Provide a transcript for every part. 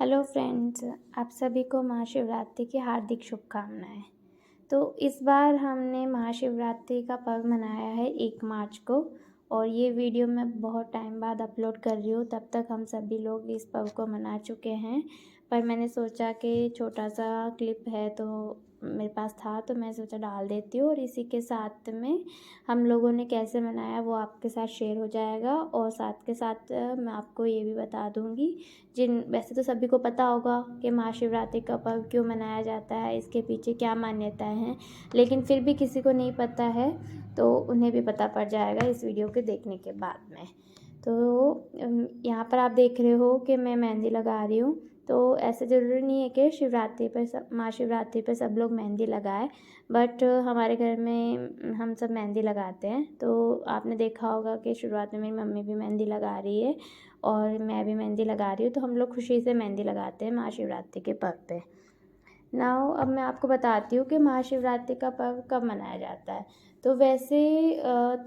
Hello friends, आप सभी को महाशिवरात्रि की हार्दिक शुभकामनाएं। तो इस बार हमने महाशिवरात्रि का पर्व मनाया है 1 मार्च को, और ये वीडियो मैं बहुत टाइम बाद अपलोड कर रही हूँ। तब तक हम सभी लोग इस पर्व को मना चुके हैं, पर मैंने सोचा कि छोटा सा क्लिप है तो मेरे पास था, तो मैं सोचा डाल देती हूँ। और इसी के साथ में हम लोगों ने कैसे मनाया वो आपके साथ शेयर हो जाएगा। और साथ के साथ मैं आपको ये भी बता दूँगी, वैसे तो सभी को पता होगा कि महाशिवरात्रि का पर्व क्यों मनाया जाता है, इसके पीछे क्या मान्यताएं हैं, लेकिन फिर भी किसी को नहीं पता है तो उन्हें भी पता पड़ जाएगा इस वीडियो के देखने के बाद में। तो यहाँ पर आप देख रहे हो कि मैं मेहंदी लगा रही हूँ। तो ऐसे ज़रूरी नहीं है कि शिवरात्रि पर महाशिवरात्रि पर सब लोग मेहंदी लगाए, बट हमारे घर में हम सब मेहंदी लगाते हैं। तो आपने देखा होगा कि शुरुआत में मेरी मम्मी भी मेहंदी लगा रही है और मैं भी मेहंदी लगा रही हूँ, तो हम लोग खुशी से मेहंदी लगाते हैं महाशिवरात्रि के पर्व पे। नाउ अब मैं आपको बताती हूँ कि महाशिवरात्रि का पर्व कब मनाया जाता है। तो वैसे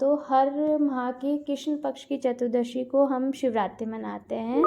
तो हर माह की कृष्ण पक्ष की चतुर्दशी को हम शिवरात्रि मनाते हैं,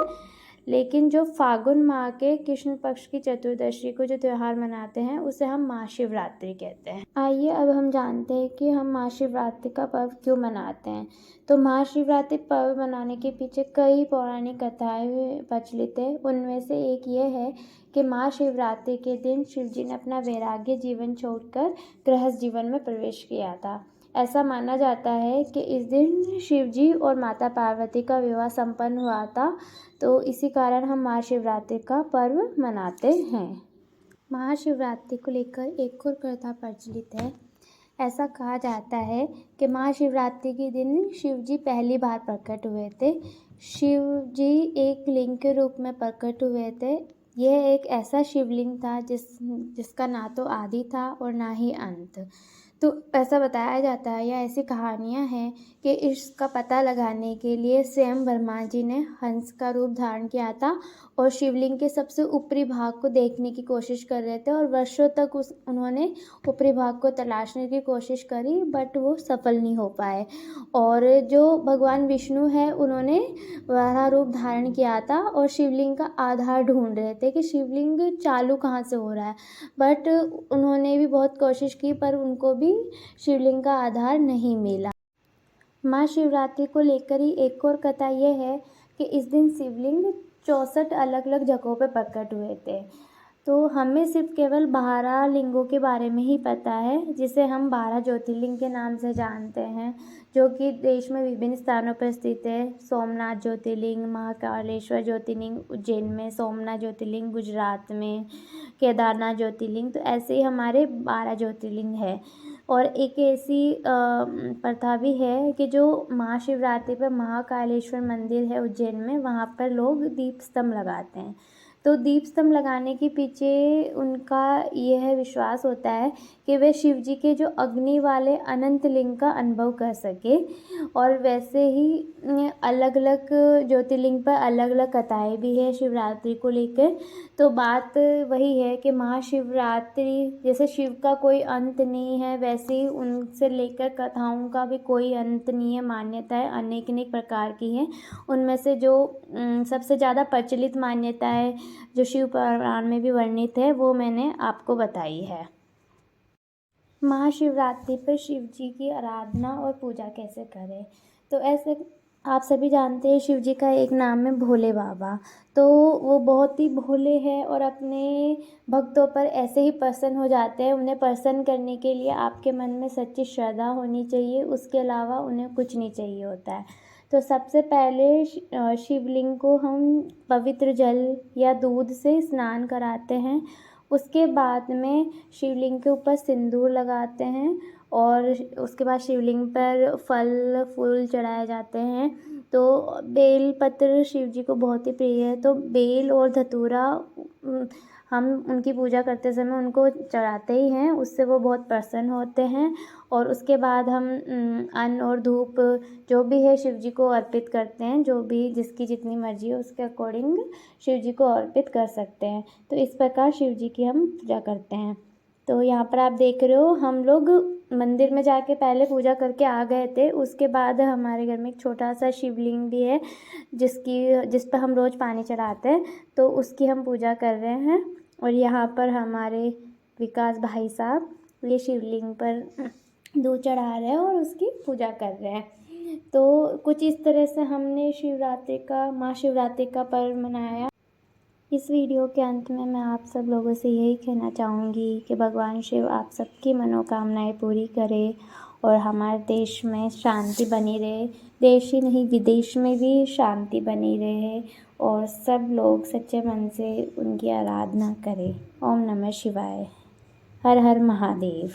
लेकिन जो फागुन माह के कृष्ण पक्ष की चतुर्दशी को जो त्यौहार मनाते हैं उसे हम महाशिवरात्रि कहते हैं। आइए अब हम जानते हैं कि हम महाशिवरात्रि का पर्व क्यों मनाते हैं। तो महाशिवरात्रि पर्व मनाने के पीछे कई पौराणिक कथाएं प्रचलित है। उनमें से एक ये है कि महाशिवरात्रि के दिन शिव जी ने अपना वैराग्य जीवन छोड़कर गृहस्थ जीवन में प्रवेश किया था। ऐसा माना जाता है कि इस दिन शिव जी और माता पार्वती का विवाह संपन्न हुआ था, तो इसी कारण हम महाशिवरात्रि का पर्व मनाते हैं। महाशिवरात्रि को लेकर एक और कथा प्रचलित है। ऐसा कहा जाता है कि महाशिवरात्रि के दिन शिव जी पहली बार प्रकट हुए थे। शिव जी एक लिंग के रूप में प्रकट हुए थे। यह एक ऐसा शिवलिंग था जिसका ना तो आदि था और ना ही अंत। तो ऐसा बताया जाता है या ऐसी कहानियाँ हैं कि इसका पता लगाने के लिए स्वयं ब्रह्मा जी ने हंस का रूप धारण किया था और शिवलिंग के सबसे ऊपरी भाग को देखने की कोशिश कर रहे थे, और वर्षों तक उन्होंने ऊपरी भाग को तलाशने की कोशिश करी, बट वो सफल नहीं हो पाए। और जो भगवान विष्णु है उन्होंने वराह रूप धारण किया था और शिवलिंग का आधार ढूंढ रहे थे कि शिवलिंग चालू कहाँ से हो रहा है, बट उन्होंने भी बहुत कोशिश की पर उनको भी शिवलिंग का आधार नहीं मिला। महाशिवरात्रि को लेकर ही एक और कथा यह है कि इस दिन शिवलिंग 64 अलग अलग जगहों पर प्रकट हुए थे। तो हमें सिर्फ केवल 12 लिंगों के बारे में ही पता है, जिसे हम 12 ज्योतिर्लिंग के नाम से जानते हैं, जो कि देश में विभिन्न स्थानों पर स्थित है। सोमनाथ ज्योतिर्लिंग, महाकालेश्वर ज्योतिर्लिंग उज्जैन में, सोमनाथ ज्योतिर्लिंग गुजरात में, केदारनाथ ज्योतिर्लिंग। तो ऐसे ही हमारे 12 ज्योतिर्लिंग है। और एक ऐसी प्रथा भी है कि जो महाशिवरात्रि पर महाकालेश्वर मंदिर है उज्जैन में, वहाँ पर लोग दीप स्तंभ लगाते हैं। तो दीप स्तंभ लगाने के पीछे उनका यह विश्वास होता है कि वे शिव जी के जो अग्नि वाले अनंत लिंग का अनुभव कर सके। और वैसे ही अलग अलग ज्योतिर्लिंग पर अलग अलग कथाएं भी है शिवरात्रि को लेकर। तो बात वही है कि महाशिवरात्रि जैसे शिव का कोई अंत नहीं है, वैसे ही उनसे लेकर कथाओं का भी कोई अंत नहीं है। मान्यताएं अनेक अनेक प्रकार की हैं। उनमें से जो सबसे ज़्यादा प्रचलित मान्यता है, जो शिव पुराण में भी वर्णित है, वो मैंने आपको बताई है। महाशिवरात्रि पर शिव जी की आराधना और पूजा कैसे करें। तो ऐसे आप सभी जानते हैं शिव जी का एक नाम है भोले बाबा। तो वो बहुत ही भोले हैं और अपने भक्तों पर ऐसे ही प्रसन्न हो जाते हैं। उन्हें प्रसन्न करने के लिए आपके मन में सच्ची श्रद्धा होनी चाहिए, उसके अलावा उन्हें कुछ नहीं चाहिए होता है। तो सबसे पहले शिवलिंग को हम पवित्र जल या दूध से स्नान कराते हैं। उसके बाद में शिवलिंग के ऊपर सिंदूर लगाते हैं और उसके बाद शिवलिंग पर फल फूल चढ़ाए जाते हैं। तो बेल पत्र शिव जी को बहुत ही प्रिय है, तो बेल और धतूरा हम उनकी पूजा करते समय उनको चढ़ाते ही हैं, उससे वो बहुत प्रसन्न होते हैं। और उसके बाद हम अन्न और धूप जो भी है शिव जी को अर्पित करते हैं, जो भी जिसकी जितनी मर्जी हो उसके अकॉर्डिंग शिव जी को अर्पित कर सकते हैं। तो इस प्रकार शिव जी की हम पूजा करते हैं। तो यहाँ पर आप देख रहे हो हम लोग मंदिर में जाके पहले पूजा करके आ गए थे। उसके बाद हमारे घर में एक छोटा सा शिवलिंग भी है जिस पर हम रोज़ पानी चढ़ाते हैं, तो उसकी हम पूजा कर रहे हैं। और यहाँ पर हमारे विकास भाई साहब ये शिवलिंग पर दूध चढ़ा रहे हैं और उसकी पूजा कर रहे हैं। तो कुछ इस तरह से हमने महाशिवरात्रि का पर्व मनाया। इस वीडियो के अंत में मैं आप सब लोगों से यही कहना चाहूँगी कि भगवान शिव आप सबकी मनोकामनाएं पूरी करे और हमारे देश में शांति बनी रहे। देश ही नहीं, विदेश में भी शांति बनी रहे और सब लोग सच्चे मन से उनकी आराधना करें। ओम नमः शिवाय। हर हर महादेव।